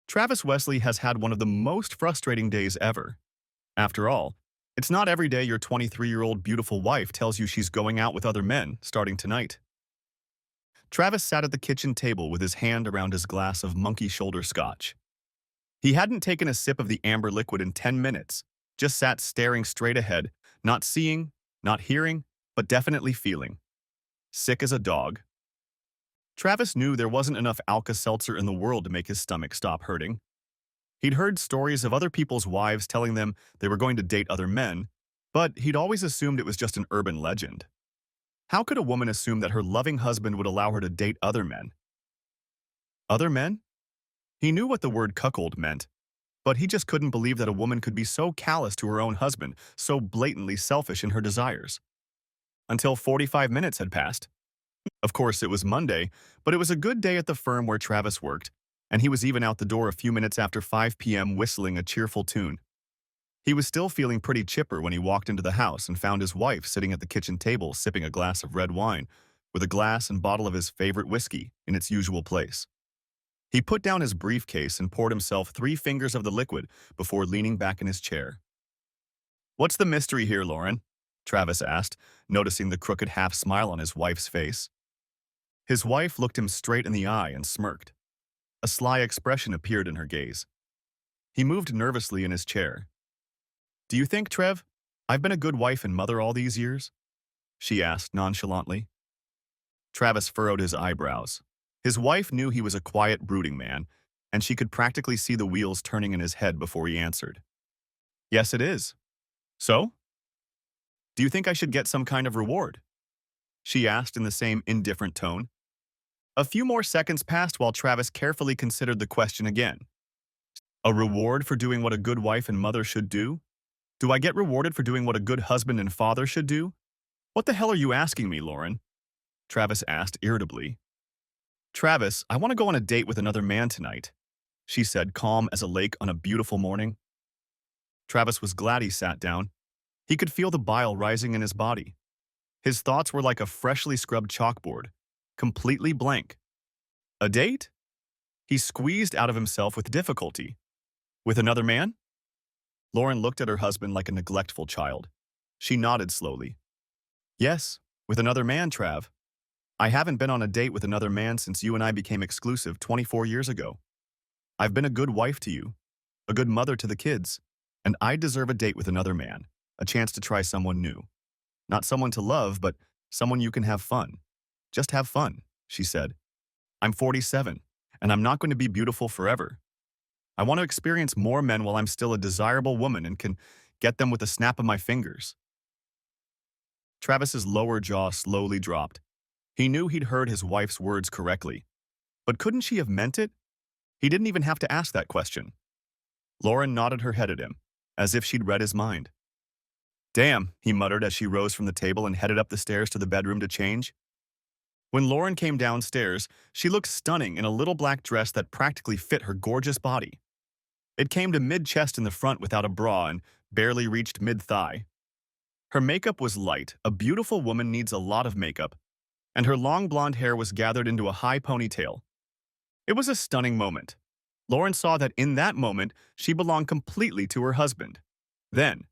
Travis Wesley has had one of the most frustrating days ever. After all, it's not every day your 23-year-old beautiful wife tells you she's going out with other men starting tonight. Travis sat at the kitchen table with his hand around his glass of monkey shoulder scotch. He hadn't taken a sip of the amber liquid in 10 minutes, just sat staring straight ahead, not seeing, not hearing, but definitely feeling. Sick as a dog. Travis knew there wasn't enough Alka-Seltzer in the world to make his stomach stop hurting. He'd heard stories of other people's wives telling them they were going to date other men, but he'd always assumed it was just an urban legend. How could a woman assume that her loving husband would allow her to date other men? Other men? He knew what the word cuckold meant, but he just couldn't believe that a woman could be so callous to her own husband, so blatantly selfish in her desires. Until 45 minutes had passed. Of course, it was Monday, but it was a good day at the firm where Travis worked, and he was even out the door a few minutes after 5 p.m. whistling a cheerful tune. He was still feeling pretty chipper when he walked into the house and found his wife sitting at the kitchen table sipping a glass of red wine, with a glass and bottle of his favorite whiskey in its usual place. He put down his briefcase and poured himself 3 fingers of the liquid before leaning back in his chair. "What's the mystery here, Lauren?" Travis asked, noticing the crooked half-smile on his wife's face. His wife looked him straight in the eye and smirked. A sly expression appeared in her gaze. He moved nervously in his chair. "Do you think, Trev, I've been a good wife and mother all these years?" she asked nonchalantly. Travis furrowed his eyebrows. His wife knew he was a quiet, brooding man, and she could practically see the wheels turning in his head before he answered. "Yes, it is. So? Do you think I should get some kind of reward?" she asked in the same indifferent tone. A few more seconds passed while Travis carefully considered the question again. "A reward for doing what a good wife and mother should do? Do I get rewarded for doing what a good husband and father should do? What the hell are you asking me, Lauren?" Travis asked irritably. "Travis, I want to go on a date with another man tonight," she said, calm as a lake on a beautiful morning. Travis was glad he sat down. He could feel the bile rising in his body. His thoughts were like a freshly scrubbed chalkboard, completely blank. A date? He squeezed out of himself with difficulty. With another man? Lauren looked at her husband like a neglectful child. She nodded slowly. "Yes, with another man, Trav. I haven't been on a date with another man since you and I became exclusive 24 years ago. I've been a good wife to you, a good mother to the kids, and I deserve a date with another man, a chance to try someone new. Not someone to love, but someone you can have fun. Just have fun," she said. "I'm 47, and I'm not going to be beautiful forever. I want to experience more men while I'm still a desirable woman and can get them with a snap of my fingers." Travis's lower jaw slowly dropped. He knew he'd heard his wife's words correctly. But couldn't she have meant it? He didn't even have to ask that question. Lauren nodded her head at him, as if she'd read his mind. "Damn," he muttered as she rose from the table and headed up the stairs to the bedroom to change. When Lauren came downstairs, she looked stunning in a little black dress that practically fit her gorgeous body. It came to mid-chest in the front without a bra and barely reached mid-thigh. Her makeup was light. A beautiful woman needs a lot of makeup, and her long blonde hair was gathered into a high ponytail. It was a stunning moment. Lauren saw that in that moment, she belonged completely to her husband. Then,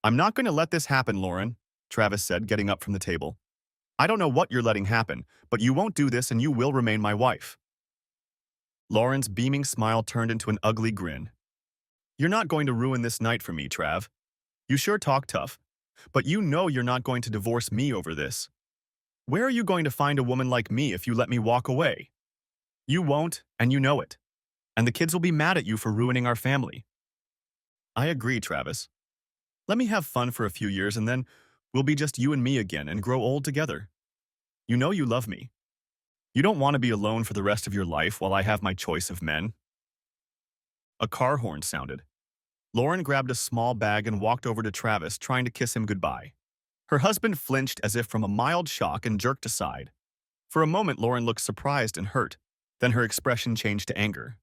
"I'm not going to let this happen, Lauren," Travis said, getting up from the table. "I don't know what you're letting happen, but you won't do this and you will remain my wife." Lauren's beaming smile turned into an ugly grin. "You're not going to ruin this night for me, Trav. You sure talk tough, but you know you're not going to divorce me over this. Where are you going to find a woman like me if you let me walk away? You won't, and you know it. And the kids will be mad at you for ruining our family." "I agree, Travis. Let me have fun for a few years and then we'll be just you and me again and grow old together. You know you love me. You don't want to be alone for the rest of your life while I have my choice of men." A car horn sounded. Lauren grabbed a small bag and walked over to Travis, trying to kiss him goodbye. Her husband flinched as if from a mild shock and jerked aside. For a moment, Lauren looked surprised and hurt. Then her expression changed to anger.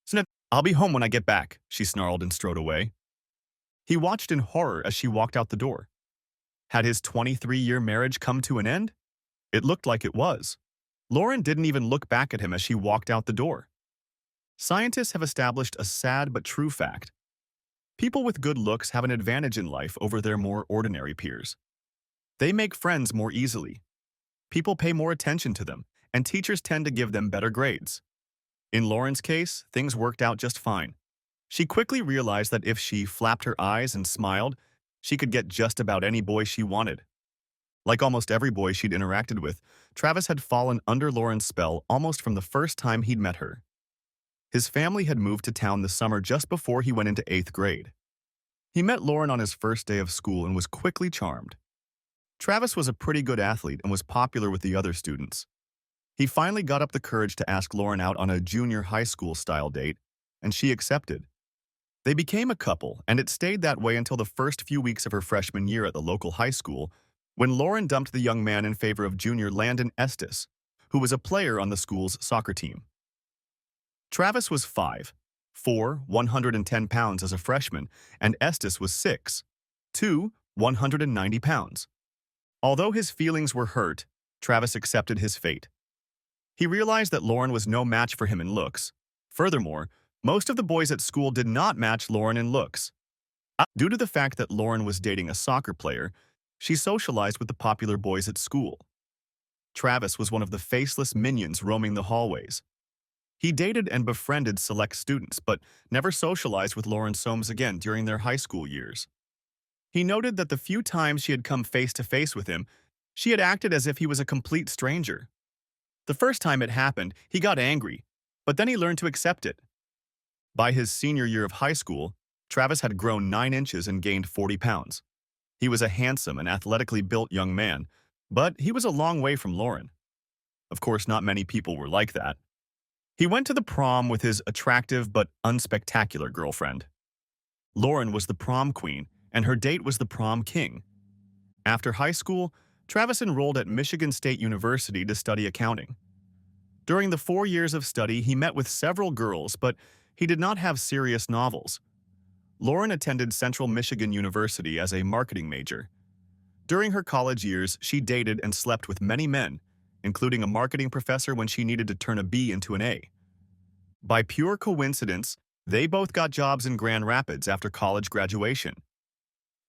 "Snip, I'll be home when I get back," she snarled and strode away. He watched in horror as she walked out the door. Had his 23-year marriage come to an end? It looked like it was. Lauren didn't even look back at him as she walked out the door. Scientists have established a sad but true fact. People with good looks have an advantage in life over their more ordinary peers. They make friends more easily. People pay more attention to them, and teachers tend to give them better grades. In Lauren's case, things worked out just fine. She quickly realized that if she flapped her eyes and smiled, she could get just about any boy she wanted. Like almost every boy she'd interacted with, Travis had fallen under Lauren's spell almost from the first time he'd met her. His family had moved to town the summer just before he went into 8th grade. He met Lauren on his first day of school and was quickly charmed. Travis was a pretty good athlete and was popular with the other students. He finally got up the courage to ask Lauren out on a junior high school-style date, and she accepted. They became a couple, and it stayed that way until the first few weeks of her freshman year at the local high school, when Lauren dumped the young man in favor of junior Landon Estes, who was a player on the school's soccer team. Travis was 5'4", 110 pounds as a freshman, and Estes was 6'2", 190 pounds. Although his feelings were hurt, Travis accepted his fate. He realized that Lauren was no match for him in looks. Furthermore, most of the boys at school did not match Lauren in looks. Due to the fact that Lauren was dating a soccer player, she socialized with the popular boys at school. Travis was one of the faceless minions roaming the hallways. He dated and befriended select students, but never socialized with Lauren Soames again during their high school years. He noted that the few times she had come face-to-face with him, she had acted as if he was a complete stranger. The first time it happened, he got angry, but then he learned to accept it. By his senior year of high school, Travis had grown 9 inches and gained 40 pounds. He was a handsome and athletically built young man, but he was a long way from Lauren. Of course, not many people were like that. He went to the prom with his attractive but unspectacular girlfriend. Lauren was the prom queen, and her date was the prom king. After high school, Travis enrolled at Michigan State University to study accounting. During the 4 years of study, he met with several girls, but he did not have serious novels. Lauren attended Central Michigan University as a marketing major. During her college years, she dated and slept with many men, including a marketing professor when she needed to turn a B into an A. By pure coincidence, they both got jobs in Grand Rapids after college graduation.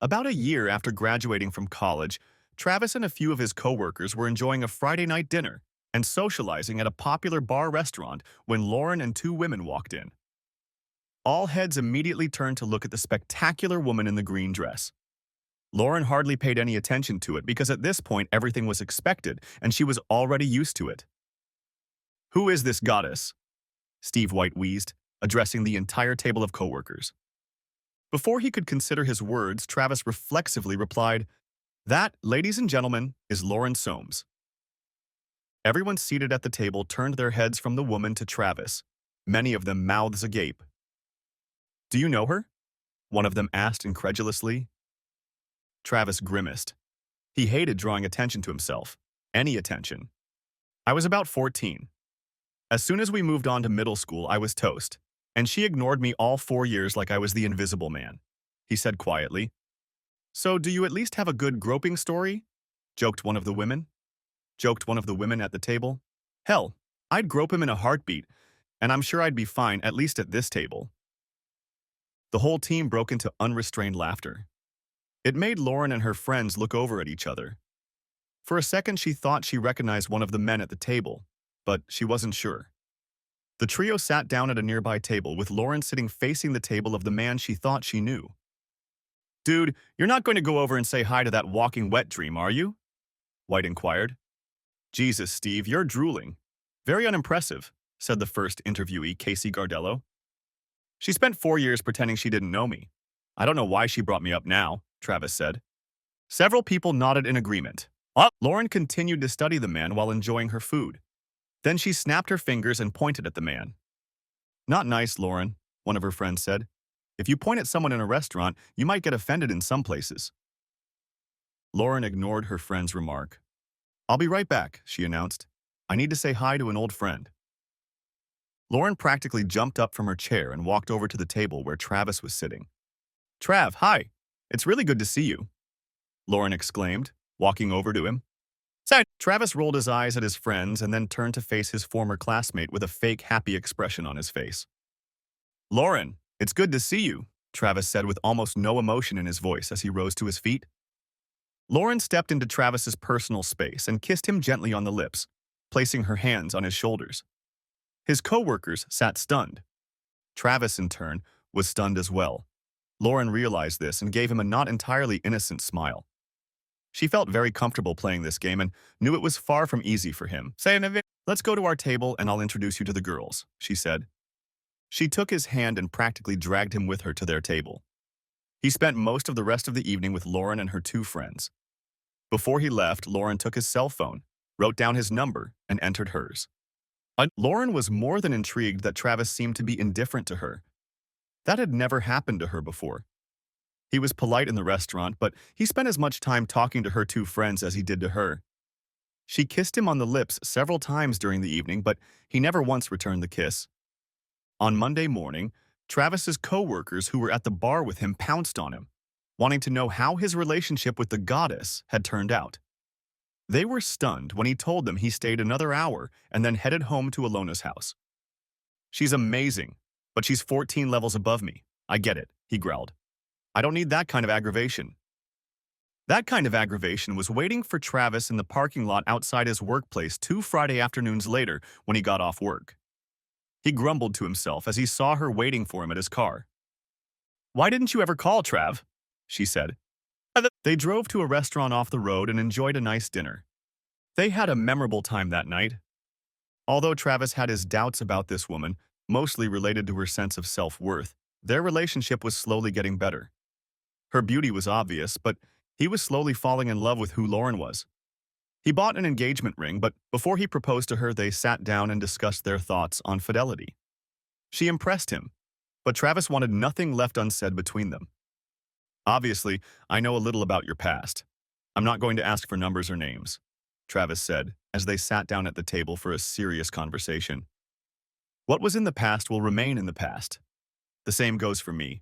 About a year after graduating from college, Travis and a few of his coworkers were enjoying a Friday night dinner and socializing at a popular bar restaurant when Lauren and 2 women walked in. All heads immediately turned to look at the spectacular woman in the green dress. Lauren hardly paid any attention to it because at this point everything was expected and she was already used to it. "Who is this goddess?" Steve White wheezed, addressing the entire table of coworkers. Before he could consider his words, Travis reflexively replied, "That, ladies and gentlemen, is Lauren Soames." Everyone seated at the table turned their heads from the woman to Travis, many of them mouths agape. "Do you know her?" one of them asked incredulously. Travis grimaced. He hated drawing attention to himself. Any attention. "I was about 14. As soon as we moved on to middle school, I was toast, and she ignored me all 4 years like I was the invisible man," he said quietly. "So do you at least have a good groping story?" Joked one of the women at the table. "Hell, I'd grope him in a heartbeat, and I'm sure I'd be fine, at least at this table." The whole team broke into unrestrained laughter. It made Lauren and her friends look over at each other. For a second, she thought she recognized one of the men at the table, but she wasn't sure. The trio sat down at a nearby table, with Lauren sitting facing the table of the man she thought she knew. "Dude, you're not going to go over and say hi to that walking wet dream, are you?" White inquired. "Jesus, Steve, you're drooling. Very unimpressive," said the first interviewee, Casey Gardello. "She spent 4 years pretending she didn't know me. I don't know why she brought me up now," Travis said. Several people nodded in agreement. Lauren continued to study the man while enjoying her food. Then she snapped her fingers and pointed at the man. "Not nice, Lauren," one of her friends said. "If you point at someone in a restaurant, you might get offended in some places." Lauren ignored her friend's remark. "I'll be right back," she announced. "I need to say hi to an old friend." Lauren practically jumped up from her chair and walked over to the table where Travis was sitting. "Trav, hi. It's really good to see you," Lauren exclaimed, walking over to him. Travis rolled his eyes at his friends and then turned to face his former classmate with a fake happy expression on his face. Lauren, it's good to see you, Travis said with almost no emotion in his voice as he rose to his feet. Lauren stepped into Travis's personal space and kissed him gently on the lips, placing her hands on his shoulders. His co-workers sat stunned. Travis, in turn, was stunned as well. Lauren realized this and gave him a not entirely innocent smile. She felt very comfortable playing this game and knew it was far from easy for him. Let's go to our table and I'll introduce you to the girls, she said. She took his hand and practically dragged him with her to their table. He spent most of the rest of the evening with Lauren and her two friends. Before he left, Lauren took his cell phone, wrote down his number, and entered hers. Lauren was more than intrigued that Travis seemed to be indifferent to her. That had never happened to her before. He was polite in the restaurant, but he spent as much time talking to her two friends as he did to her. She kissed him on the lips several times during the evening, but he never once returned the kiss. On Monday morning, Travis's co-workers who were at the bar with him pounced on him, wanting to know how his relationship with the goddess had turned out. They were stunned when he told them he stayed another hour and then headed home to Alona's house. She's amazing, but she's 14 levels above me. I get it, he growled. I don't need that kind of aggravation. That kind of aggravation was waiting for Travis in the parking lot outside his workplace 2 Friday afternoons later when he got off work. He grumbled to himself as he saw her waiting for him at his car. Why didn't you ever call, Trav? She said. They drove to a restaurant off the road and enjoyed a nice dinner. They had a memorable time that night. Although Travis had his doubts about this woman, mostly related to her sense of self-worth, their relationship was slowly getting better. Her beauty was obvious, but he was slowly falling in love with who Lauren was. He bought an engagement ring, but before he proposed to her, they sat down and discussed their thoughts on fidelity. She impressed him, but Travis wanted nothing left unsaid between them. Obviously, I know a little about your past. I'm not going to ask for numbers or names, Travis said, as they sat down at the table for a serious conversation. What was in the past will remain in the past. The same goes for me.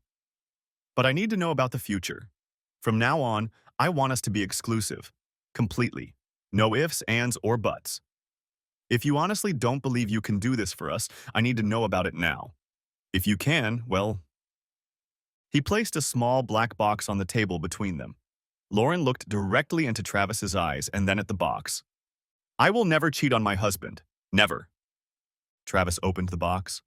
But I need to know about the future. From now on, I want us to be exclusive. Completely. No ifs, ands, or buts. If you honestly don't believe you can do this for us, I need to know about it now. If you can, well... He placed a small black box on the table between them. Lauren looked directly into Travis's eyes and then at the box. I will never cheat on my husband. Never. Travis opened the box.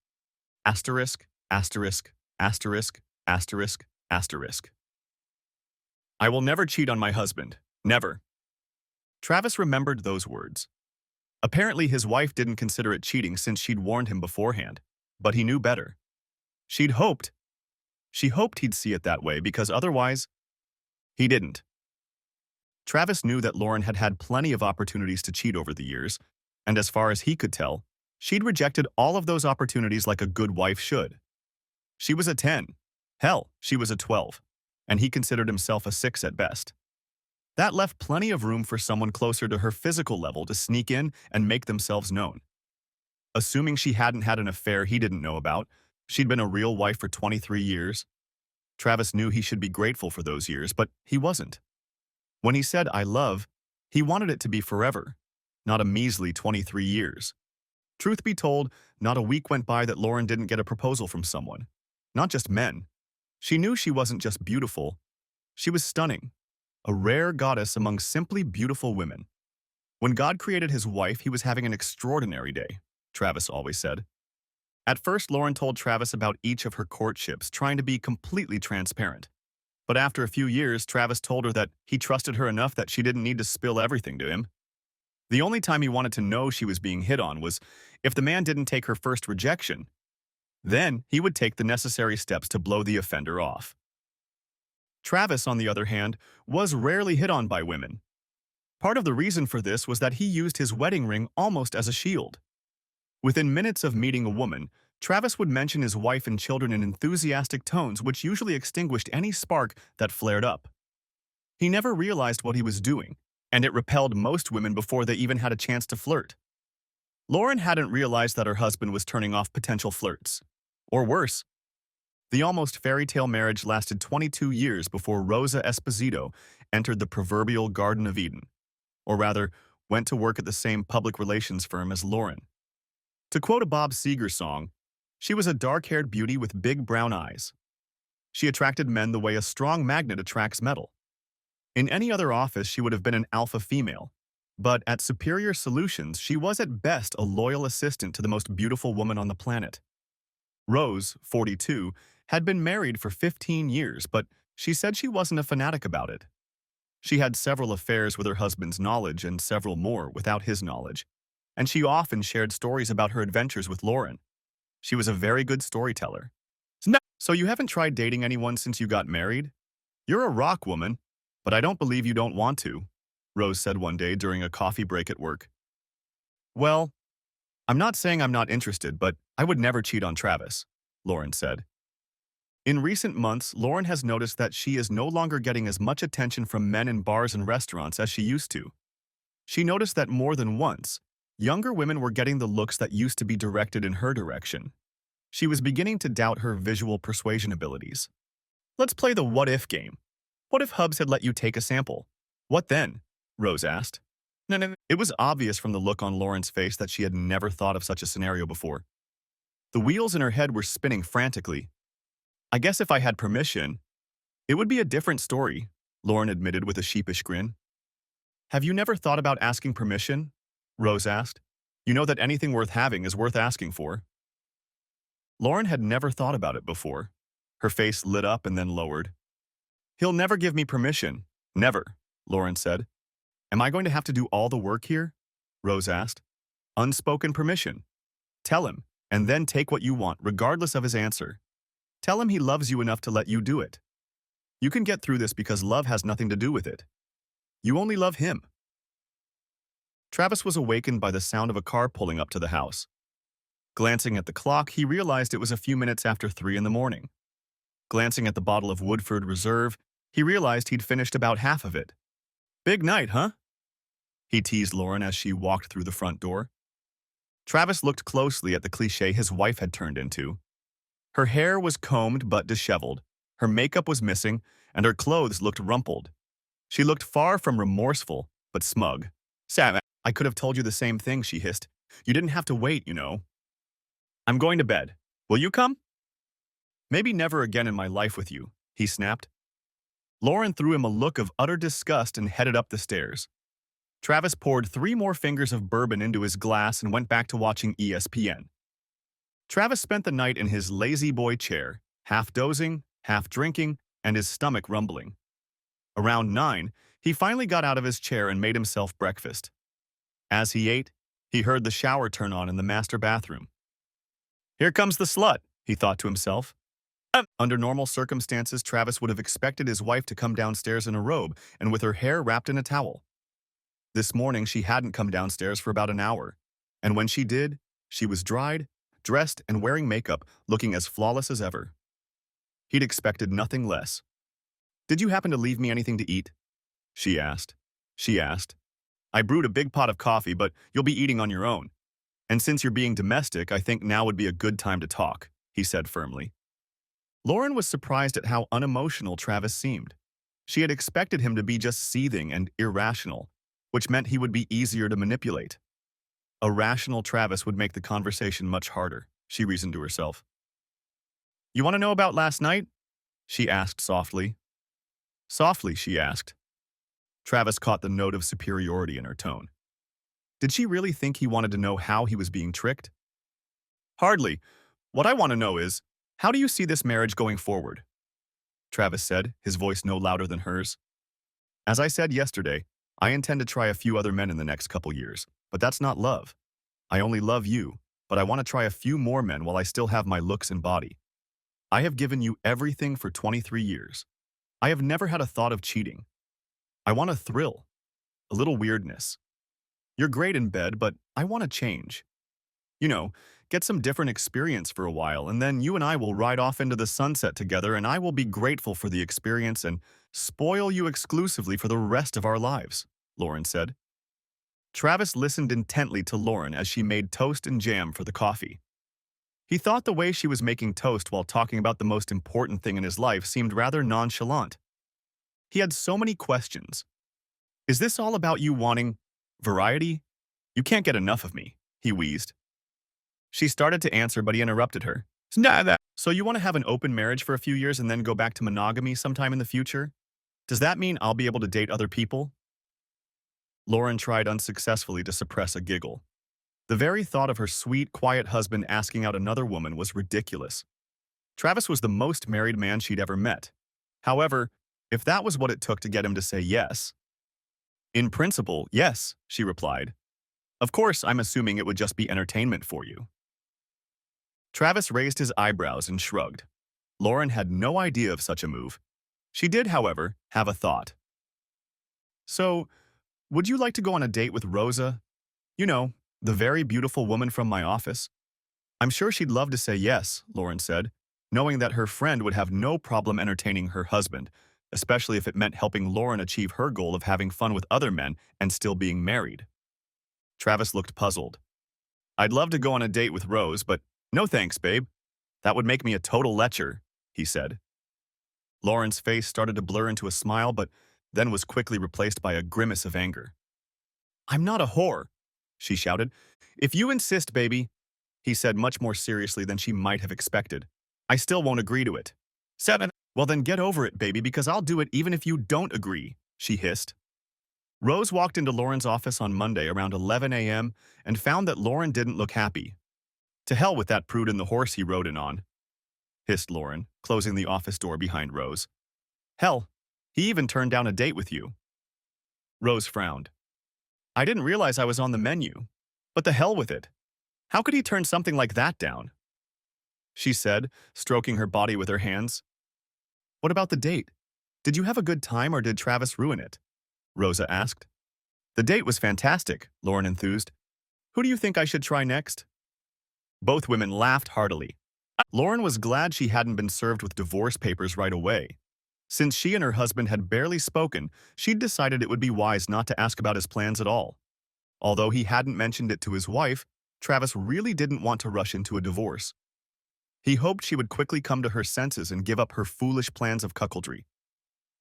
Asterisk, asterisk, asterisk, asterisk, asterisk. I will never cheat on my husband. Never. Travis remembered those words. Apparently his wife didn't consider it cheating since she'd warned him beforehand, but he knew better. She hoped he'd see it that way because otherwise, he didn't. Travis knew that Lauren had had plenty of opportunities to cheat over the years, and as far as he could tell, she'd rejected all of those opportunities like a good wife should. She was a 10. Hell, she was a 12, and he considered himself a 6 at best. That left plenty of room for someone closer to her physical level to sneak in and make themselves known. Assuming she hadn't had an affair he didn't know about, she'd been a real wife for 23 years. Travis knew he should be grateful for those years, but he wasn't. When he said, I love, he wanted it to be forever, not a measly 23 years. Truth be told, not a week went by that Lauren didn't get a proposal from someone. Not just men. She knew she wasn't just beautiful. She was stunning. A rare goddess among simply beautiful women. When God created his wife, he was having an extraordinary day, Travis always said. At first, Lauren told Travis about each of her courtships, trying to be completely transparent. But after a few years, Travis told her that he trusted her enough that she didn't need to spill everything to him. The only time he wanted to know she was being hit on was if the man didn't take her first rejection. Then he would take the necessary steps to blow the offender off. Travis, on the other hand, was rarely hit on by women. Part of the reason for this was that he used his wedding ring almost as a shield. Within minutes of meeting a woman, Travis would mention his wife and children in enthusiastic tones which usually extinguished any spark that flared up. He never realized what he was doing, and it repelled most women before they even had a chance to flirt. Lauren hadn't realized that her husband was turning off potential flirts. Or worse, the almost fairy tale marriage lasted 22 years before Rosa Esposito entered the proverbial Garden of Eden, or rather, went to work at the same public relations firm as Lauren. To quote a Bob Seger song, She was a dark-haired beauty with big brown eyes. She attracted men the way a strong magnet attracts metal. In any other office, she would have been an alpha female. But at Superior Solutions, she was at best a loyal assistant to the most beautiful woman on the planet. Rose, 42, had been married for 15 years, but she said she wasn't a fanatic about it. She had several affairs with her husband's knowledge and several more without his knowledge, and she often shared stories about her adventures with Lauren. She was a very good storyteller. So you haven't tried dating anyone since you got married? You're a rock woman, but I don't believe you don't want to, Rose said one day during a coffee break at work. Well, I'm not saying I'm not interested, but I would never cheat on Travis, Lauren said. In recent months, Lauren has noticed that she is no longer getting as much attention from men in bars and restaurants as she used to. She noticed that more than once, younger women were getting the looks that used to be directed in her direction. She was beginning to doubt her visual persuasion abilities. Let's play the what-if game. What if Hubs had let you take a sample? What then? Rose asked. No. It was obvious from the look on Lauren's face that she had never thought of such a scenario before. The wheels in her head were spinning frantically. I guess if I had permission, it would be a different story, Lauren admitted with a sheepish grin. Have you never thought about asking permission? Rose asked. You know that anything worth having is worth asking for. Lauren had never thought about it before. Her face lit up and then lowered. He'll never give me permission. Never, Lauren said. Am I going to have to do all the work here? Rose asked. Unspoken permission. Tell him, and then take what you want, regardless of his answer. Tell him he loves you enough to let you do it. You can get through this because love has nothing to do with it. You only love him. Travis was awakened by the sound of a car pulling up to the house. Glancing at the clock, he realized it was a few minutes after 3 in the morning. Glancing at the bottle of Woodford Reserve, he realized he'd finished about half of it. Big night, huh? He teased Lauren as she walked through the front door. Travis looked closely at the cliché his wife had turned into. Her hair was combed but disheveled, her makeup was missing, and her clothes looked rumpled. She looked far from remorseful, but smug. Sam, I could have told you the same thing, she hissed. You didn't have to wait, you know. I'm going to bed. Will you come? Maybe never again in my life with you, he snapped. Lauren threw him a look of utter disgust and headed up the stairs. Travis poured 3 more fingers of bourbon into his glass and went back to watching ESPN. Travis spent the night in his lazy boy chair, half dozing, half drinking, and his stomach rumbling. Around 9, he finally got out of his chair and made himself breakfast. As he ate, he heard the shower turn on in the master bathroom. Here comes the slut, he thought to himself. Under normal circumstances, Travis would have expected his wife to come downstairs in a robe and with her hair wrapped in a towel. This morning, she hadn't come downstairs for about an hour, and when she did, she was dried, dressed, and wearing makeup, looking as flawless as ever. He'd expected nothing less. Did you happen to leave me anything to eat? She asked. I brewed a big pot of coffee, but you'll be eating on your own. And since you're being domestic, I think now would be a good time to talk, he said firmly. Lauren was surprised at how unemotional Travis seemed. She had expected him to be just seething and irrational, which meant he would be easier to manipulate. A rational Travis would make the conversation much harder, she reasoned to herself. You want to know about last night? She asked softly. Softly, she asked. Travis caught the note of superiority in her tone. Did she really think he wanted to know how he was being tricked? Hardly. What I want to know is, how do you see this marriage going forward? Travis said, his voice no louder than hers. As I said yesterday, I intend to try a few other men in the next couple years, but that's not love. I only love you, but I want to try a few more men while I still have my looks and body. I have given you everything for 23 years. I have never had a thought of cheating. I want a thrill, a little weirdness. You're great in bed, but I want to change. You know, get some different experience for a while, and then you and I will ride off into the sunset together, and I will be grateful for the experience and spoil you exclusively for the rest of our lives, Lauren said. Travis listened intently to Lauren as she made toast and jam for the coffee. He thought the way she was making toast while talking about the most important thing in his life seemed rather nonchalant. He had so many questions. Is this all about you wanting variety? You can't get enough of me, he wheezed. She started to answer, but he interrupted her. So you want to have an open marriage for a few years and then go back to monogamy sometime in the future? Does that mean I'll be able to date other people? Lauren tried unsuccessfully to suppress a giggle. The very thought of her sweet, quiet husband asking out another woman was ridiculous. Travis was the most married man she'd ever met. However, if that was what it took to get him to say yes, in principle, yes, she replied. Of course, I'm assuming it would just be entertainment for you. Travis raised his eyebrows and shrugged. Lauren had no idea of such a move. She did, however, have a thought. So, would you like to go on a date with Rosa? You know, the very beautiful woman from my office. I'm sure she'd love to say yes, Lauren said, knowing that her friend would have no problem entertaining her husband, especially if it meant helping Lauren achieve her goal of having fun with other men and still being married. Travis looked puzzled. I'd love to go on a date with Rose, but no thanks, babe. That would make me a total lecher, he said. Lauren's face started to blur into a smile, but then was quickly replaced by a grimace of anger. I'm not a whore, she shouted. If you insist, baby, he said much more seriously than she might have expected. I still won't agree to it. 7. Well then get over it, baby, because I'll do it even if you don't agree, she hissed. Rose walked into Lauren's office on Monday around 11 a.m. and found that Lauren didn't look happy. To hell with that prude and the horse he rode in on, hissed Lauren, closing the office door behind Rose. Hell, he even turned down a date with you. Rose frowned. I didn't realize I was on the menu. But the hell with it. How could he turn something like that down? She said, stroking her body with her hands. What about the date? Did you have a good time or did Travis ruin it? Rosa asked. The date was fantastic, Lauren enthused. Who do you think I should try next? Both women laughed heartily. Lauren was glad she hadn't been served with divorce papers right away. Since she and her husband had barely spoken, she'd decided it would be wise not to ask about his plans at all. Although he hadn't mentioned it to his wife, Travis really didn't want to rush into a divorce. He hoped she would quickly come to her senses and give up her foolish plans of cuckoldry.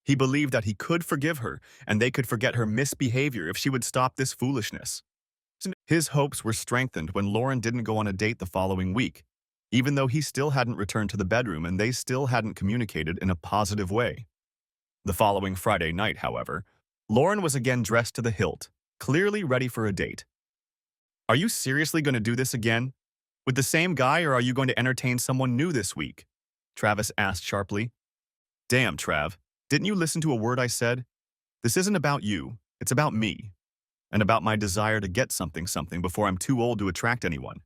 He believed that he could forgive her, and they could forget her misbehavior if she would stop this foolishness. His hopes were strengthened when Lauren didn't go on a date the following week, even though he still hadn't returned to the bedroom and they still hadn't communicated in a positive way. The following Friday night, however, Lauren was again dressed to the hilt, clearly ready for a date. Are you seriously going to do this again? With the same guy, or are you going to entertain someone new this week? Travis asked sharply. Damn, Trav, didn't you listen to a word I said? This isn't about you, it's about me, and about my desire to get something before I'm too old to attract anyone.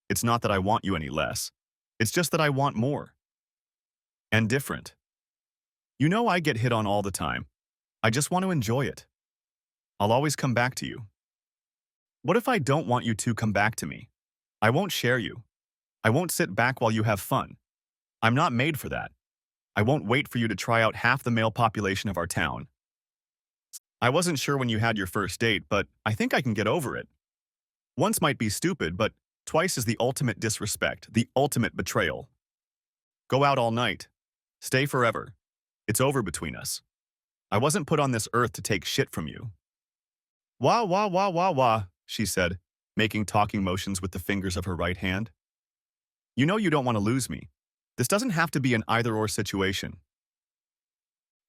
It's not that I want you any less. It's just that I want more. And different. You know I get hit on all the time. I just want to enjoy it. I'll always come back to you. What if I don't want you to come back to me? I won't share you. I won't sit back while you have fun. I'm not made for that. I won't wait for you to try out half the male population of our town. I wasn't sure when you had your first date, but I think I can get over it. Once might be stupid, but twice is the ultimate disrespect, the ultimate betrayal. Go out all night. Stay forever. It's over between us. I wasn't put on this earth to take shit from you. Wah, wah, wah, wah, wah, she said, making talking motions with the fingers of her right hand. You know you don't want to lose me. This doesn't have to be an either-or situation.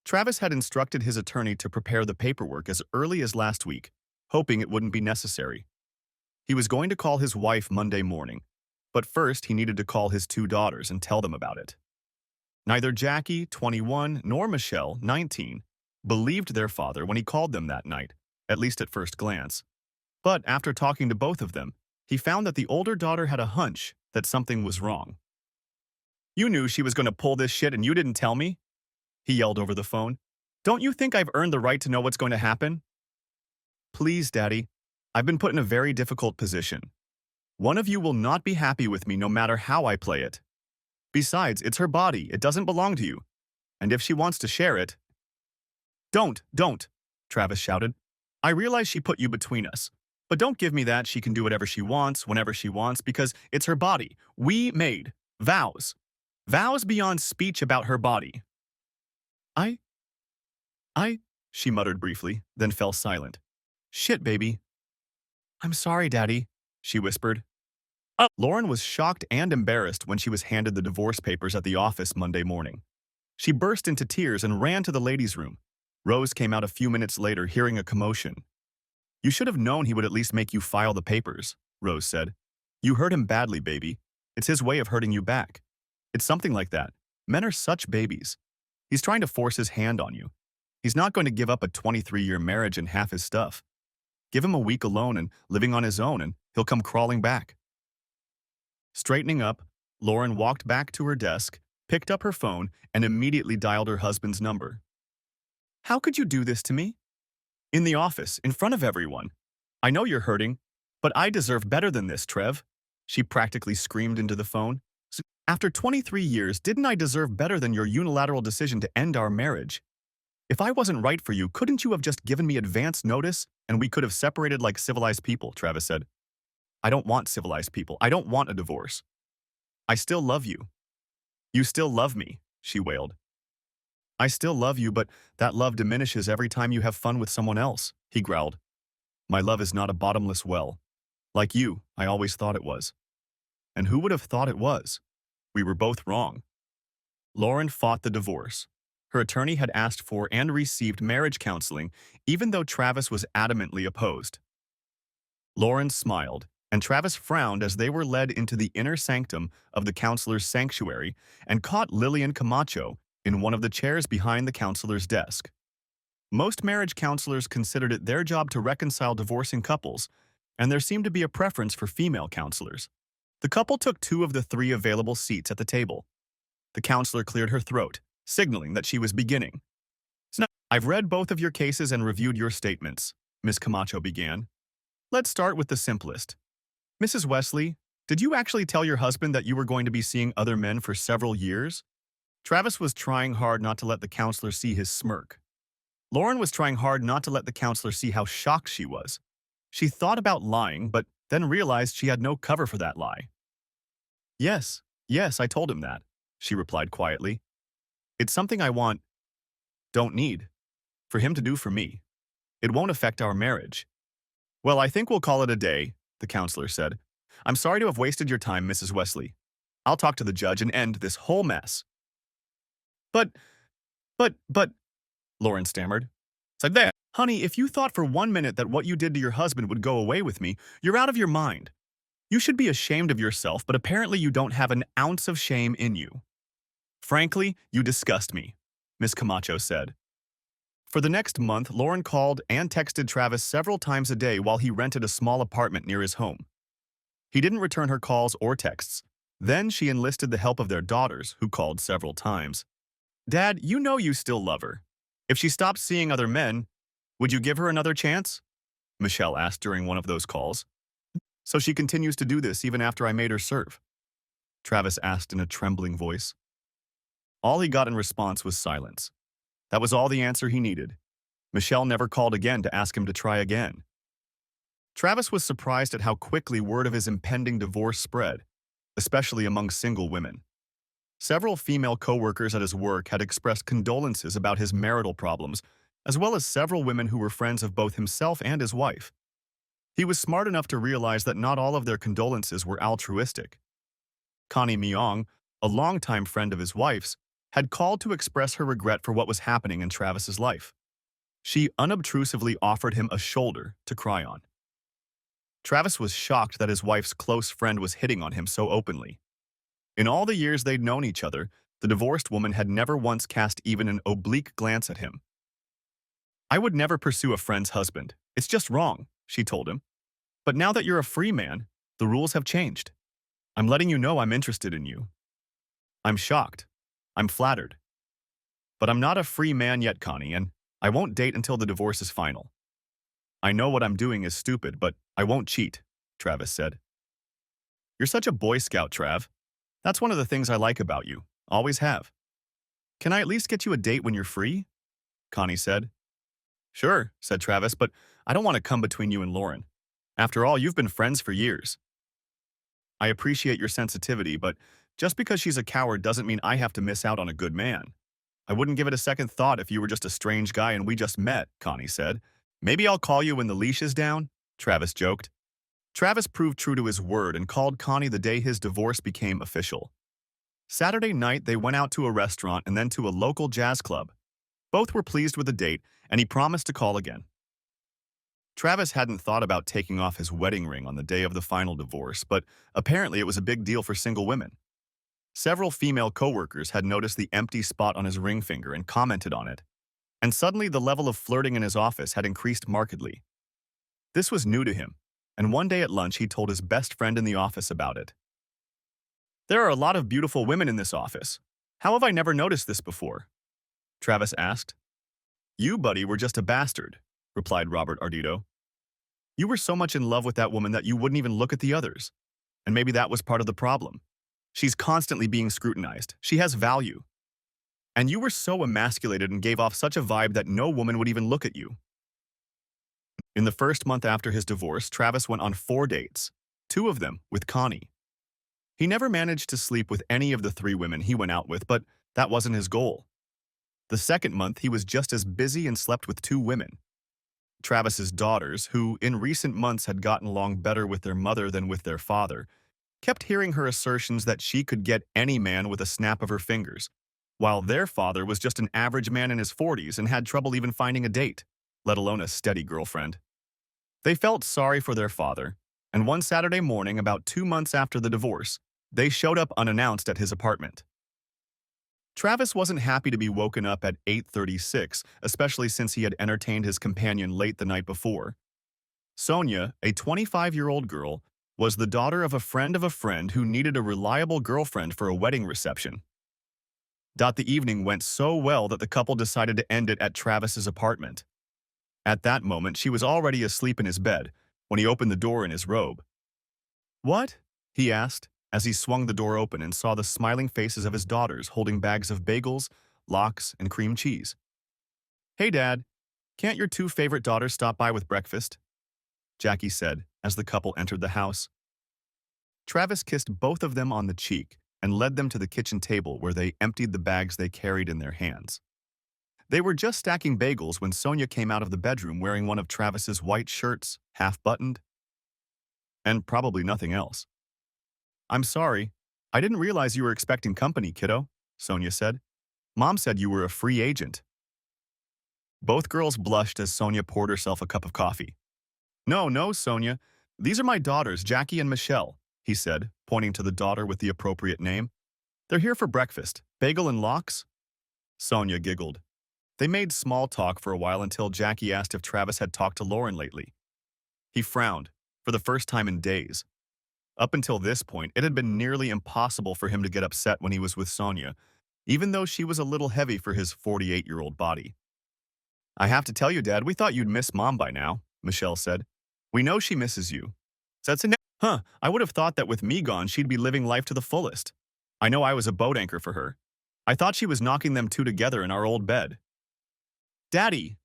Travis had instructed his attorney to prepare the paperwork as early as last week, hoping it wouldn't be necessary. He was going to call his wife Monday morning, but first he needed to call his two daughters and tell them about it. Neither Jackie, 21, nor Michelle, 19, believed their father when he called them that night, at least at first glance. But after talking to both of them, he found that the older daughter had a hunch that something was wrong. You knew she was going to pull this shit and you didn't tell me? He yelled over the phone. Don't you think I've earned the right to know what's going to happen? Please, Daddy. I've been put in a very difficult position. One of you will not be happy with me no matter how I play it. Besides, it's her body. It doesn't belong to you. And if she wants to share it... Don't, Travis shouted. I realize she put you between us. But don't give me that she can do whatever she wants, whenever she wants, because it's her body. We made vows. Vows beyond speech about her body. She muttered briefly, then fell silent. Shit, baby. I'm sorry, Daddy, she whispered. Lauren was shocked and embarrassed when she was handed the divorce papers at the office Monday morning. She burst into tears and ran to the ladies' room. Rose came out a few minutes later, hearing a commotion. "You should have known he would at least make you file the papers," Rose said. "You hurt him badly, baby. It's his way of hurting you back. It's something like that. Men are such babies. He's trying to force his hand on you. He's not going to give up a 23-year marriage and half his stuff. Give him a week alone and living on his own, and he'll come crawling back." Straightening up, Lauren walked back to her desk, picked up her phone, and immediately dialed her husband's number. "How could you do this to me? In the office, in front of everyone. I know you're hurting, but I deserve better than this, Trev," she practically screamed into the phone. "After 23 years, didn't I deserve better than your unilateral decision to end our marriage? If I wasn't right for you, couldn't you have just given me advance notice and we could have separated like civilized people?" Travis said. "I don't want civilized people. I don't want a divorce. I still love you." "You still love me," she wailed. "I still love you, but that love diminishes every time you have fun with someone else," he growled. "My love is not a bottomless well. Like you, I always thought it was. And who would have thought it was? We were both wrong." Lauren fought the divorce. Her attorney had asked for and received marriage counseling, even though Travis was adamantly opposed. Lauren smiled, and Travis frowned as they were led into the inner sanctum of the counselor's sanctuary and caught Lillian Camacho in one of the chairs behind the counselor's desk. Most marriage counselors considered it their job to reconcile divorcing couples, and there seemed to be a preference for female counselors. The couple took 2 of the 3 available seats at the table. The counselor cleared her throat, signaling that she was beginning. "I've read both of your cases and reviewed your statements," Ms. Camacho began. "Let's start with the simplest. Mrs. Wesley, did you actually tell your husband that you were going to be seeing other men for several years?" Travis was trying hard not to let the counselor see his smirk. Lauren was trying hard not to let the counselor see how shocked she was. She thought about lying, but then realized she had no cover for that lie. Yes, I told him that," she replied quietly. "It's something I don't need, for him to do for me. It won't affect our marriage." "Well, I think we'll call it a day," the counselor said. "I'm sorry to have wasted your time, Mrs. Wesley. I'll talk to the judge and end this whole mess." But, but, Lauren stammered. "It's like that. Honey, if you thought for 1 minute that what you did to your husband would go away with me, you're out of your mind. You should be ashamed of yourself, but apparently you don't have an ounce of shame in you." "Frankly, you disgust me," Miss Camacho said. For the next month, Lauren called and texted Travis several times a day while he rented a small apartment near his home. He didn't return her calls or texts. Then she enlisted the help of their daughters, who called several times. "Dad, you know you still love her. If she stopped seeing other men, would you give her another chance?" Michelle asked during one of those calls. "So she continues to do this even after I made her serve?" Travis asked in a trembling voice. All he got in response was silence. That was all the answer he needed. Michelle never called again to ask him to try again. Travis was surprised at how quickly word of his impending divorce spread, especially among single women. Several female co-workers at his work had expressed condolences about his marital problems, as well as several women who were friends of both himself and his wife. He was smart enough to realize that not all of their condolences were altruistic. Connie Myong, a longtime friend of his wife's, had called to express her regret for what was happening in Travis's life. She unobtrusively offered him a shoulder to cry on. Travis was shocked that his wife's close friend was hitting on him so openly. In all the years they'd known each other, the divorced woman had never once cast even an oblique glance at him. "I would never pursue a friend's husband. It's just wrong," she told him. "But now that you're a free man, the rules have changed. I'm letting you know I'm interested in you." "I'm shocked. I'm flattered. But I'm not a free man yet, Connie, and I won't date until the divorce is final." "I know what I'm doing is stupid, but I won't cheat," Travis said. "You're such a Boy Scout, Trav. That's one of the things I like about you. Always have." "Can I at least get you a date when you're free?" Connie said. "Sure," said Travis, "but I don't want to come between you and Lauren. After all, you've been friends for years." "I appreciate your sensitivity, but just because she's a coward doesn't mean I have to miss out on a good man. I wouldn't give it a second thought if you were just a strange guy and we just met," Connie said. "Maybe I'll call you when the leash is down," Travis joked. Travis proved true to his word and called Connie the day his divorce became official. Saturday night, they went out to a restaurant and then to a local jazz club. Both were pleased with the date, and he promised to call again. Travis hadn't thought about taking off his wedding ring on the day of the final divorce, but apparently it was a big deal for single women. Several female coworkers had noticed the empty spot on his ring finger and commented on it, and suddenly the level of flirting in his office had increased markedly. This was new to him, and one day at lunch he told his best friend in the office about it. "There are a lot of beautiful women in this office. How have I never noticed this before?" Travis asked. "You, buddy, were just a bastard," replied Robert Ardito. "You were so much in love with that woman that you wouldn't even look at the others. And maybe that was part of the problem. She's constantly being scrutinized. She has value. And you were so emasculated and gave off such a vibe that no woman would even look at you." In the first month after his divorce, Travis went on 4 dates, 2 of them with Connie. He never managed to sleep with any of the 3 women he went out with, but that wasn't his goal. The second month, he was just as busy and slept with 2 women. Travis's daughters, who in recent months had gotten along better with their mother than with their father, kept hearing her assertions that she could get any man with a snap of her fingers, while their father was just an average man in his 40s and had trouble even finding a date, let alone a steady girlfriend. They felt sorry for their father, and one Saturday morning, about 2 months after the divorce, they showed up unannounced at his apartment. Travis wasn't happy to be woken up at 8:36, especially since he had entertained his companion late the night before. Sonia, a 25-year-old girl, was the daughter of a friend who needed a reliable girlfriend for a wedding reception. The evening went so well that the couple decided to end it at Travis's apartment. At that moment, she was already asleep in his bed when he opened the door in his robe. "What?" he asked, as he swung the door open and saw the smiling faces of his daughters holding bags of bagels, lox, and cream cheese. "Hey, Dad, can't your 2 favorite daughters stop by with breakfast?" Jackie said as the couple entered the house. Travis kissed both of them on the cheek and led them to the kitchen table where they emptied the bags they carried in their hands. They were just stacking bagels when Sonia came out of the bedroom wearing one of Travis's white shirts, half-buttoned, and probably nothing else. "I'm sorry. I didn't realize you were expecting company, kiddo," Sonia said. "Mom said you were a free agent." Both girls blushed as Sonia poured herself a cup of coffee. No, Sonia. These are my daughters, Jackie and Michelle," he said, pointing to the daughter with the appropriate name. "They're here for breakfast. Bagel and lox?" Sonia giggled. They made small talk for a while until Jackie asked if Travis had talked to Lauren lately. He frowned, for the first time in days. Up until this point, it had been nearly impossible for him to get upset when he was with Sonia, even though she was a little heavy for his 48-year-old body. "I have to tell you, Dad, we thought you'd miss Mom by now," Michelle said. "We know she misses you." That's a I would have thought that with me gone, she'd be living life to the fullest. I know I was a boat anchor for her. I thought she was knocking them 2 together in our old bed." "Daddy,"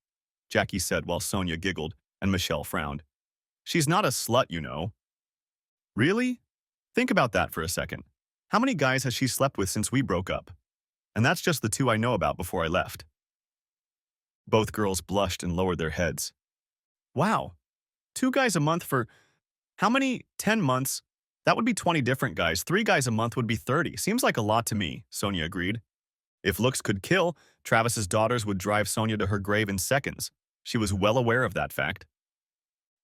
Jackie said while Sonia giggled and Michelle frowned. "She's not a slut, you know." "Really? Think about that for a second. How many guys has she slept with since we broke up? And that's just the 2 I know about before I left." Both girls blushed and lowered their heads. "Wow. 2 guys a month for how many? 10 months? That would be 20 different guys. 3 guys a month would be 30. Seems like a lot to me," Sonia agreed. If looks could kill, Travis's daughters would drive Sonia to her grave in seconds. She was well aware of that fact.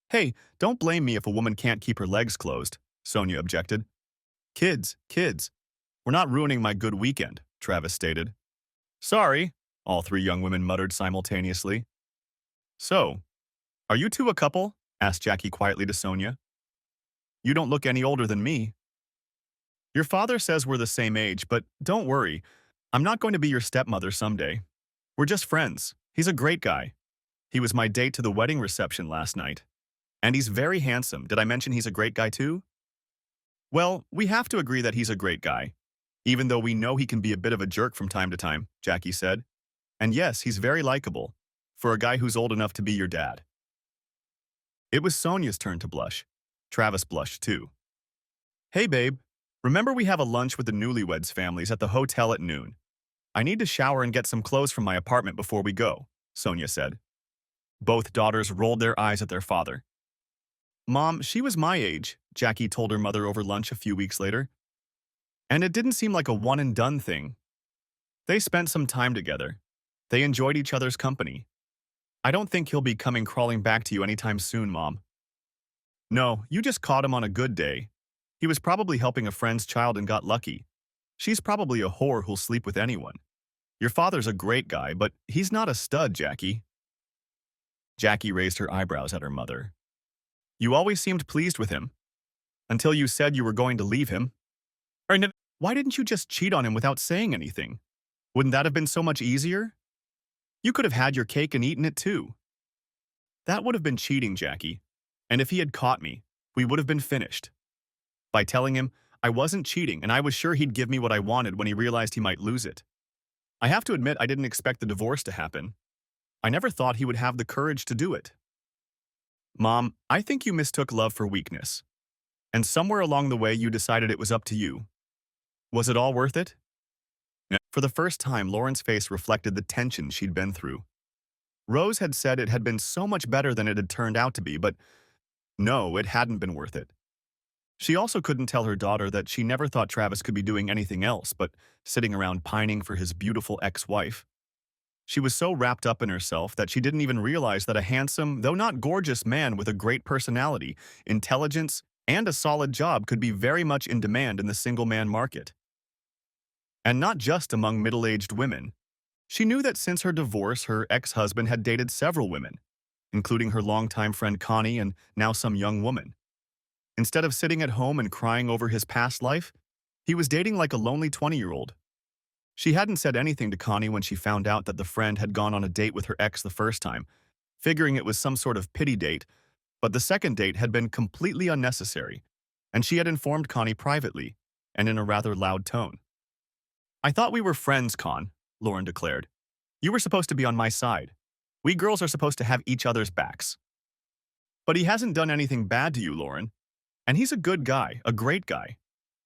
"Hey, don't blame me if a woman can't keep her legs closed," Sonia objected. Kids. We're not ruining my good weekend," Travis stated. "Sorry," all 3 young women muttered simultaneously. "So, are you 2 a couple?" asked Jackie quietly to Sonia. "You don't look any older than me." "Your father says we're the same age, but don't worry. I'm not going to be your stepmother someday. We're just friends. He's a great guy. He was my date to the wedding reception last night. And he's very handsome. Did I mention he's a great guy too?" "Well, we have to agree that he's a great guy, even though we know he can be a bit of a jerk from time to time," Jackie said. "And yes, he's very likable, for a guy who's old enough to be your dad." It was Sonia's turn to blush. Travis blushed too. "Hey, babe. Remember we have a lunch with the newlyweds families at the hotel at noon. I need to shower and get some clothes from my apartment before we go," Sonia said. Both daughters rolled their eyes at their father. Mom, she was my age, Jackie told her mother over lunch a few weeks later. And it didn't seem like a one-and-done thing. They spent some time together. They enjoyed each other's company. I don't think he'll be coming crawling back to you anytime soon, Mom. No, you just caught him on a good day. He was probably helping a friend's child and got lucky. She's probably a whore who'll sleep with anyone. Your father's a great guy, but he's not a stud, Jackie. Jackie raised her eyebrows at her mother. You always seemed pleased with him, until you said you were going to leave him. Why didn't you just cheat on him without saying anything? Wouldn't that have been so much easier? You could have had your cake and eaten it too. That would have been cheating, Jackie. And if he had caught me, we would have been finished. By telling him I wasn't cheating and I was sure he'd give me what I wanted when he realized he might lose it. I have to admit I didn't expect the divorce to happen. I never thought he would have the courage to do it. Mom, I think you mistook love for weakness. And somewhere along the way you decided it was up to you. Was it all worth it? For the first time, Lauren's face reflected the tension she'd been through. Rose had said it had been so much better than it had turned out to be, but no, it hadn't been worth it. She also couldn't tell her daughter that she never thought Travis could be doing anything else but sitting around pining for his beautiful ex-wife. She was so wrapped up in herself that she didn't even realize that a handsome, though not gorgeous man with a great personality, intelligence, and a solid job could be very much in demand in the single-man market. And not just among middle-aged women. She knew that since her divorce, her ex-husband had dated several women, including her longtime friend Connie and now some young woman. Instead of sitting at home and crying over his past life, he was dating like a lonely 20-year-old. She hadn't said anything to Connie when she found out that the friend had gone on a date with her ex the first time, figuring it was some sort of pity date, but the second date had been completely unnecessary, and she had informed Connie privately, and in a rather loud tone. I thought we were friends, Con, Lauren declared. You were supposed to be on my side. We girls are supposed to have each other's backs. But he hasn't done anything bad to you, Lauren. And he's a good guy, a great guy.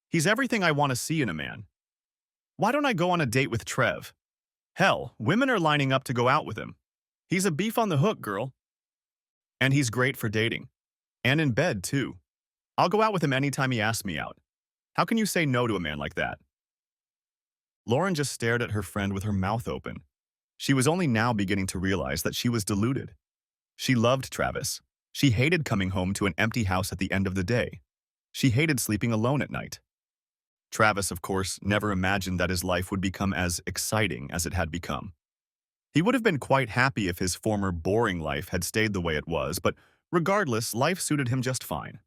He's everything I want to see in a man. Why don't I go on a date with Trev? Hell, women are lining up to go out with him. He's a beef on the hook, girl. And he's great for dating. And in bed, too. I'll go out with him anytime he asks me out. How can you say no to a man like that? Lauren just stared at her friend with her mouth open. She was only now beginning to realize that she was deluded. She loved Travis. She hated coming home to an empty house at the end of the day. She hated sleeping alone at night. Travis, of course, never imagined that his life would become as exciting as it had become. He would have been quite happy if his former boring life had stayed the way it was, but regardless, life suited him just fine.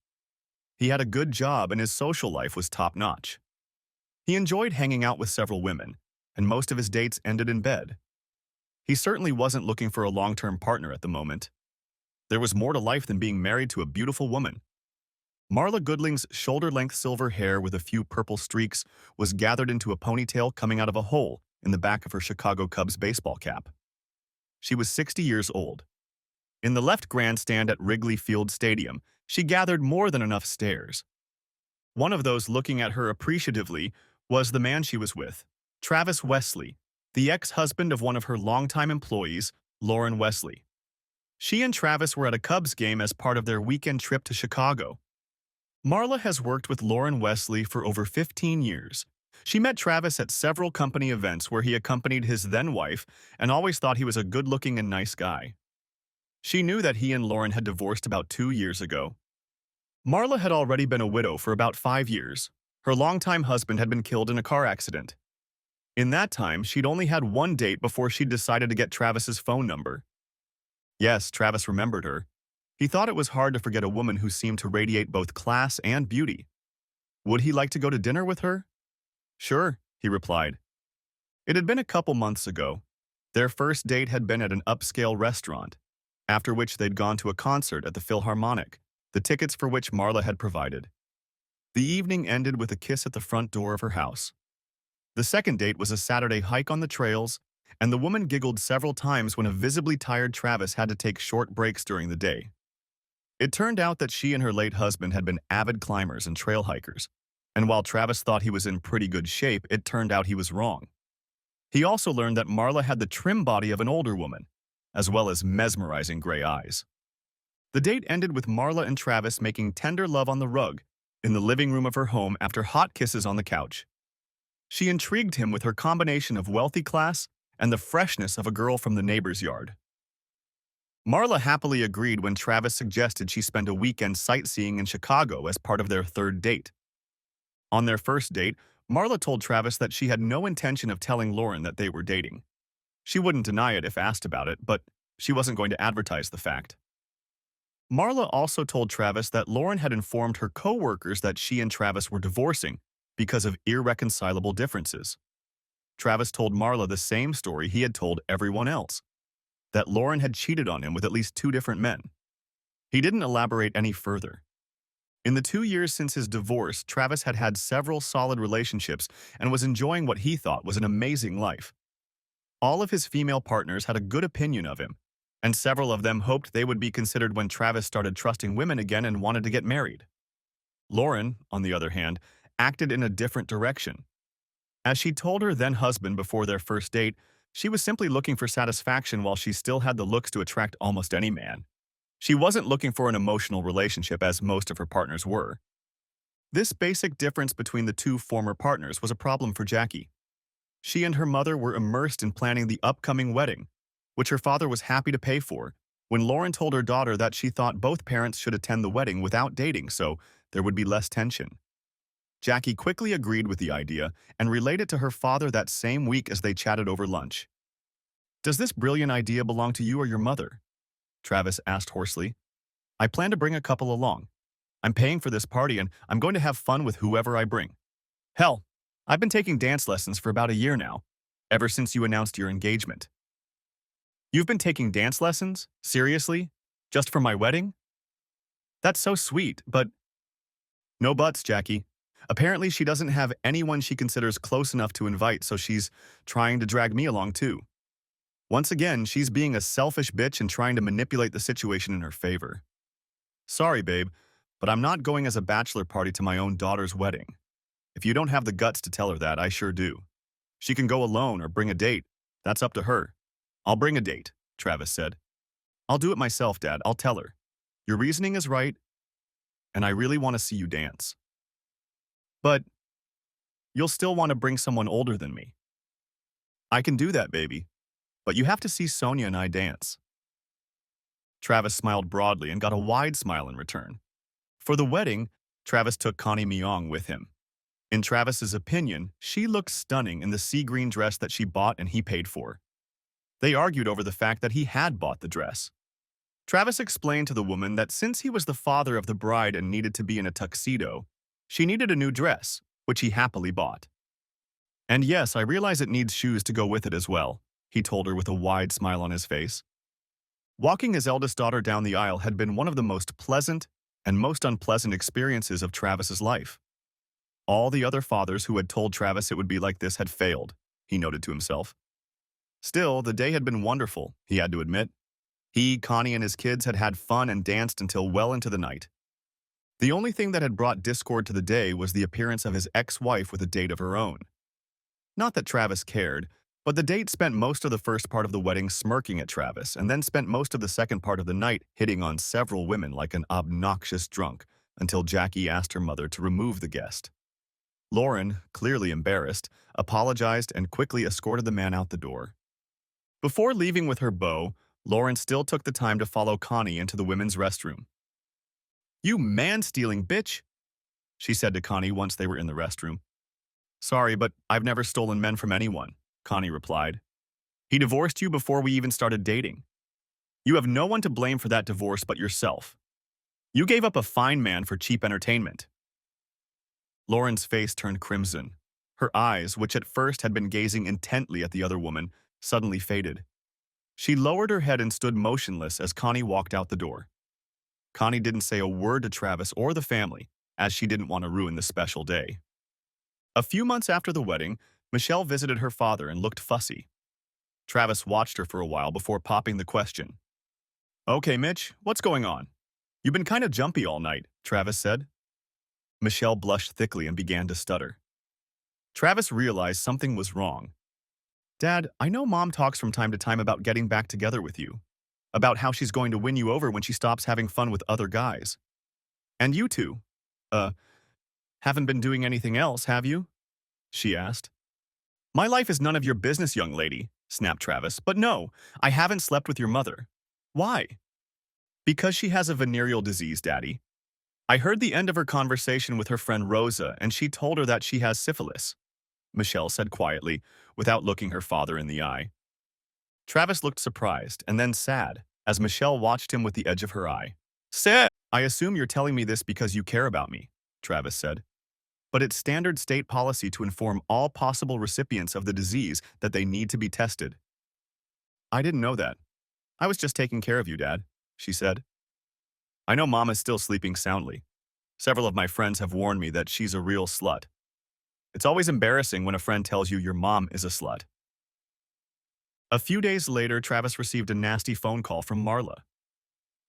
He had a good job and his social life was top-notch. He enjoyed hanging out with several women, and most of his dates ended in bed. He certainly wasn't looking for a long-term partner at the moment. There was more to life than being married to a beautiful woman. Marla Goodling's shoulder-length silver hair with a few purple streaks was gathered into a ponytail coming out of a hole in the back of her Chicago Cubs baseball cap. She was 60 years old. In the left grandstand at Wrigley Field Stadium, she gathered more than enough stares. One of those looking at her appreciatively was the man she was with, Travis Wesley, the ex-husband of one of her longtime employees, Lauren Wesley. She and Travis were at a Cubs game as part of their weekend trip to Chicago. Marla has worked with Lauren Wesley for over 15 years. She met Travis at several company events where he accompanied his then-wife and always thought he was a good-looking and nice guy. She knew that he and Lauren had divorced about 2 years ago. Marla had already been a widow for about 5 years. Her longtime husband had been killed in a car accident. In that time, she'd only had one date before she'd decided to get Travis's phone number. Yes, Travis remembered her. He thought it was hard to forget a woman who seemed to radiate both class and beauty. Would he like to go to dinner with her? Sure, he replied. It had been a couple months ago. Their first date had been at an upscale restaurant, after which they'd gone to a concert at the Philharmonic, the tickets for which Marla had provided. The evening ended with a kiss at the front door of her house. The second date was a Saturday hike on the trails, and the woman giggled several times when a visibly tired Travis had to take short breaks during the day. It turned out that she and her late husband had been avid climbers and trail hikers, and while Travis thought he was in pretty good shape, it turned out he was wrong. He also learned that Marla had the trim body of an older woman, as well as mesmerizing gray eyes. The date ended with Marla and Travis making tender love on the rug in the living room of her home after hot kisses on the couch. She intrigued him with her combination of wealthy class and the freshness of a girl from the neighbor's yard. Marla happily agreed when Travis suggested she spend a weekend sightseeing in Chicago as part of their third date. On their first date, Marla told Travis that she had no intention of telling Lauren that they were dating. She wouldn't deny it if asked about it, but she wasn't going to advertise the fact. Marla also told Travis that Lauren had informed her co-workers that she and Travis were divorcing because of irreconcilable differences. Travis told Marla the same story he had told everyone else, that Lauren had cheated on him with at least 2 different men. He didn't elaborate any further. In the 2 years since his divorce, Travis had had several solid relationships and was enjoying what he thought was an amazing life. All of his female partners had a good opinion of him, and several of them hoped they would be considered when Travis started trusting women again and wanted to get married. Lauren, on the other hand, acted in a different direction. As she told her then-husband before their first date, she was simply looking for satisfaction while she still had the looks to attract almost any man. She wasn't looking for an emotional relationship as most of her partners were. This basic difference between the two former partners was a problem for Jackie. She and her mother were immersed in planning the upcoming wedding, which her father was happy to pay for, when Lauren told her daughter that she thought both parents should attend the wedding without dating so there would be less tension. Jackie quickly agreed with the idea and relayed it to her father that same week as they chatted over lunch. "Does this brilliant idea belong to you or your mother?" Travis asked hoarsely. "I plan to bring a couple along. I'm paying for this party and I'm going to have fun with whoever I bring. Hell, I've been taking dance lessons for about a year now, ever since you announced your engagement." "You've been taking dance lessons? Seriously? Just for my wedding?" "That's so sweet, but—" "No buts, Jackie. Apparently she doesn't have anyone she considers close enough to invite, so she's trying to drag me along too. Once again, she's being a selfish bitch and trying to manipulate the situation in her favor. Sorry, babe, but I'm not going as a bachelor party to my own daughter's wedding. If you don't have the guts to tell her that, I sure do. She can go alone or bring a date. That's up to her." "I'll bring a date," Travis said. "I'll do it myself, Dad. I'll tell her. Your reasoning is right, and I really want to see you dance. But you'll still want to bring someone older than me." "I can do that, baby. But you have to see Sonia and I dance." Travis smiled broadly and got a wide smile in return. For the wedding, Travis took Connie Myong with him. In Travis's opinion, she looked stunning in the sea green dress that she bought and he paid for. They argued over the fact that he had bought the dress. Travis explained to the woman that since he was the father of the bride and needed to be in a tuxedo, she needed a new dress, which he happily bought. "And yes, I realize it needs shoes to go with it as well," he told her with a wide smile on his face. Walking his eldest daughter down the aisle had been one of the most pleasant and most unpleasant experiences of Travis's life. All the other fathers who had told Travis it would be like this had failed, he noted to himself. Still, the day had been wonderful, he had to admit. He, Connie, and his kids had had fun and danced until well into the night. The only thing that had brought discord to the day was the appearance of his ex-wife with a date of her own. Not that Travis cared, but the date spent most of the first part of the wedding smirking at Travis and then spent most of the second part of the night hitting on several women like an obnoxious drunk until Jackie asked her mother to remove the guest. Lauren, clearly embarrassed, apologized and quickly escorted the man out the door. Before leaving with her beau, Lauren still took the time to follow Connie into the women's restroom. "You man-stealing bitch," she said to Connie once they were in the restroom. "Sorry, but I've never stolen men from anyone," Connie replied. "He divorced you before we even started dating. You have no one to blame for that divorce but yourself. You gave up a fine man for cheap entertainment." Lauren's face turned crimson. Her eyes, which at first had been gazing intently at the other woman, suddenly faded. She lowered her head and stood motionless as Connie walked out the door. Connie didn't say a word to Travis or the family, as she didn't want to ruin the special day. A few months after the wedding, Michelle visited her father and looked fussy. Travis watched her for a while before popping the question. "Okay, Mitch, what's going on? You've been kind of jumpy all night," Travis said. Michelle blushed thickly and began to stutter. Travis realized something was wrong. "Dad, I know Mom talks from time to time about getting back together with you. about how she's going to win you over when she stops having fun with other guys. And you two, uh, haven't been doing anything else, have you? She asked. My life is none of your business, young lady, snapped Travis. But no, I haven't slept with your mother. Why? Because she has a venereal disease, Daddy. I heard the end of her conversation with her friend Rosa, and she told her that she has syphilis, Michelle said quietly, without looking her father in the eye. Travis looked surprised and then sad as Michelle watched him with the edge of her eye. Sad. I assume you're telling me this because you care about me, Travis said. But it's standard state policy to inform all possible recipients of the disease that they need to be tested. I didn't know that. I was just taking care of you, Dad, she said. I know Mom is still sleeping soundly. Several of my friends have warned me that she's a real slut. It's always embarrassing when a friend tells you your mom is a slut. A few days later, Travis received a nasty phone call from Marla.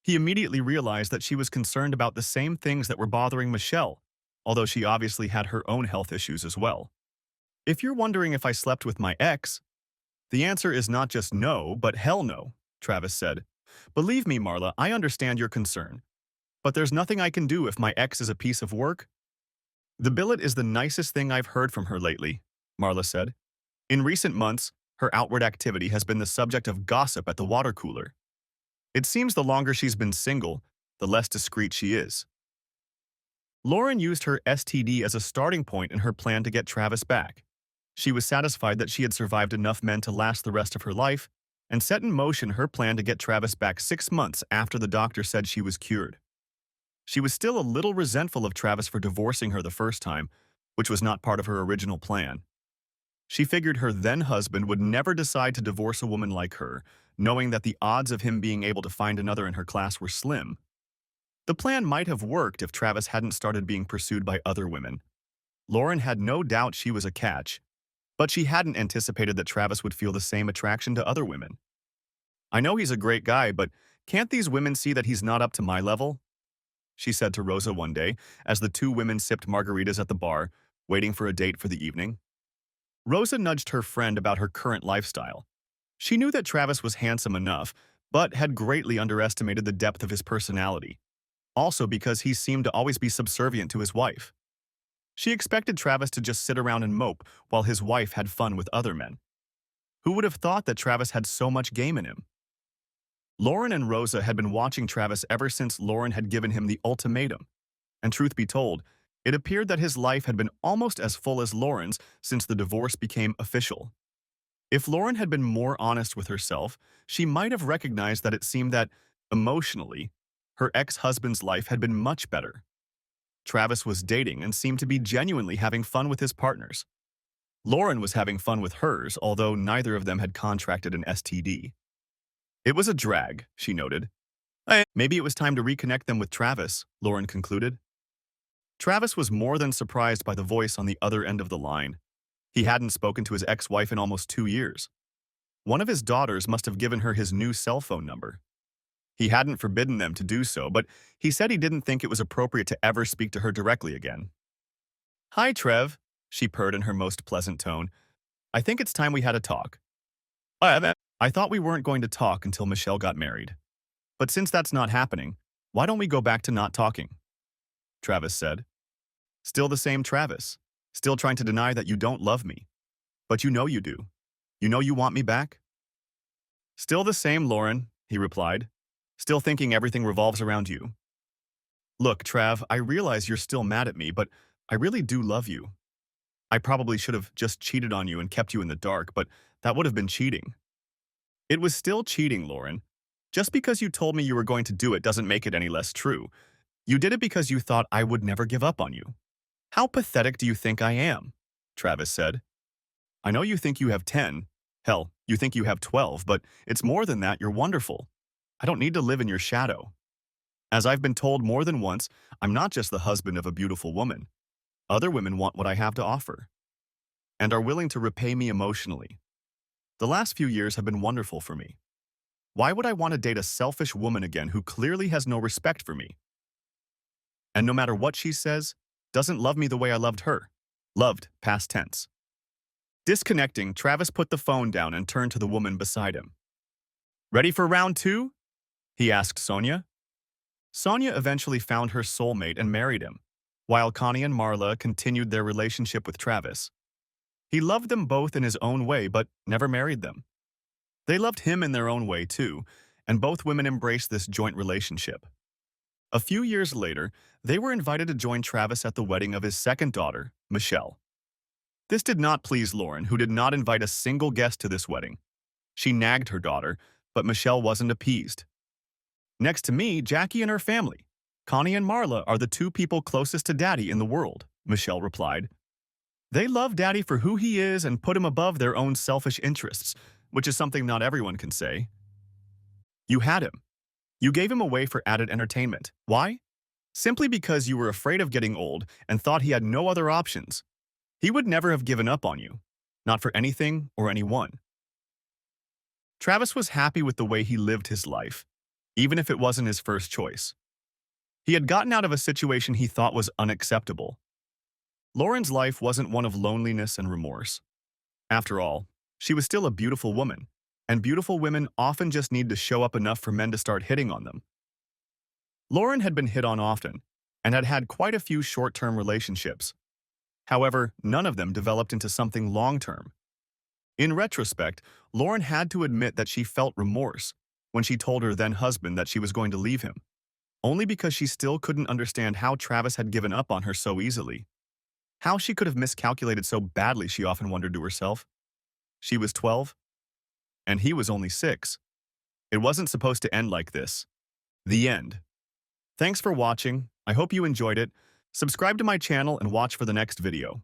He immediately realized that she was concerned about the same things that were bothering Michelle, although she obviously had her own health issues as well. If you're wondering if I slept with my ex, the answer is not just no, but hell no, Travis said. Believe me, Marla, I understand your concern. But there's nothing I can do if my ex is a piece of work. The billet is the nicest thing I've heard from her lately, Marla said. In recent months, her outward activity has been the subject of gossip at the water cooler. It seems the longer she's been single, the less discreet she is. Lauren used her STD as a starting point in her plan to get Travis back. She was satisfied that she had survived enough men to last the rest of her life and set in motion her plan to get Travis back 6 months after the doctor said she was cured. She was still a little resentful of Travis for divorcing her the first time, which was not part of her original plan. She figured her then-husband would never decide to divorce a woman like her, knowing that the odds of him being able to find another in her class were slim. The plan might have worked if Travis hadn't started being pursued by other women. Lauren had no doubt she was a catch, but she hadn't anticipated that Travis would feel the same attraction to other women. I know he's a great guy, but can't these women see that he's not up to my level? She said to Rosa one day as the two women sipped margaritas at the bar, waiting for a date for the evening. Rosa nudged her friend about her current lifestyle. She knew that Travis was handsome enough, but had greatly underestimated the depth of his personality, also because he seemed to always be subservient to his wife. She expected Travis to just sit around and mope while his wife had fun with other men. Who would have thought that Travis had so much game in him? Lauren and Rosa had been watching Travis ever since Lauren had given him the ultimatum, and truth be told, it appeared that his life had been almost as full as Lauren's since the divorce became official. If Lauren had been more honest with herself, she might have recognized that it seemed that, emotionally, her ex-husband's life had been much better. Travis was dating and seemed to be genuinely having fun with his partners. Lauren was having fun with hers, although neither of them had contracted an STD. It was a drag, she noted. Maybe it was time to reconnect them with Travis, Lauren concluded. Travis was more than surprised by the voice on the other end of the line. He hadn't spoken to his ex-wife in almost 2 years. One of his daughters must have given her his new cell phone number. He hadn't forbidden them to do so, but he said he didn't think it was appropriate to ever speak to her directly again. Hi, Trev, she purred in her most pleasant tone. I think it's time we had a talk. I thought we weren't going to talk until Michelle got married. But since that's not happening, why don't we go back to not talking? Travis said. Still the same Travis. Still trying to deny that you don't love me. But you know you do. You know you want me back? Still the same, Lauren, he replied. Still thinking everything revolves around you. Look, Trav, I realize you're still mad at me, but I really do love you. I probably should have just cheated on you and kept you in the dark, but that would have been cheating. It was still cheating, Lauren. Just because you told me you were going to do it doesn't make it any less true. You did it because you thought I would never give up on you. How pathetic do you think I am? Travis said. I know you think you have 10. Hell, you think you have 12, but it's more than that. You're wonderful. I don't need to live in your shadow. As I've been told more than once, I'm not just the husband of a beautiful woman. Other women want what I have to offer and are willing to repay me emotionally. The last few years have been wonderful for me. Why would I want to date a selfish woman again who clearly has no respect for me? And no matter what she says, doesn't love me the way I loved her. Loved, past tense. Disconnecting, Travis put the phone down and turned to the woman beside him. Ready for round 2? he asked Sonia. Sonia eventually found her soulmate and married him, while Connie and Marla continued their relationship with Travis. He loved them both in his own way, but never married them. They loved him in their own way, too, and both women embraced this joint relationship. A few years later, they were invited to join Travis at the wedding of his second daughter, Michelle. This did not please Lauren, who did not invite a single guest to this wedding. She nagged her daughter, but Michelle wasn't appeased. Next to me, Jackie and her family. Connie and Marla are the two people closest to Daddy in the world, Michelle replied. They love Daddy for who he is and put him above their own selfish interests, which is something not everyone can say. You had him. You gave him away for added entertainment. Why? Simply because you were afraid of getting old and thought he had no other options. He would never have given up on you. Not for anything or anyone. Travis was happy with the way he lived his life, even if it wasn't his first choice. He had gotten out of a situation he thought was unacceptable. Lauren's life wasn't one of loneliness and remorse. After all, she was still a beautiful woman, and beautiful women often just need to show up enough for men to start hitting on them. Lauren had been hit on often, and had had quite a few short-term relationships. However, none of them developed into something long-term. In retrospect, Lauren had to admit that she felt remorse when she told her then-husband that she was going to leave him, only because she still couldn't understand how Travis had given up on her so easily. How she could have miscalculated so badly, she often wondered to herself. She was 12, and he was only 6. It wasn't supposed to end like this. The end. Thanks for watching. I hope you enjoyed it. Subscribe to my channel and watch for the next video.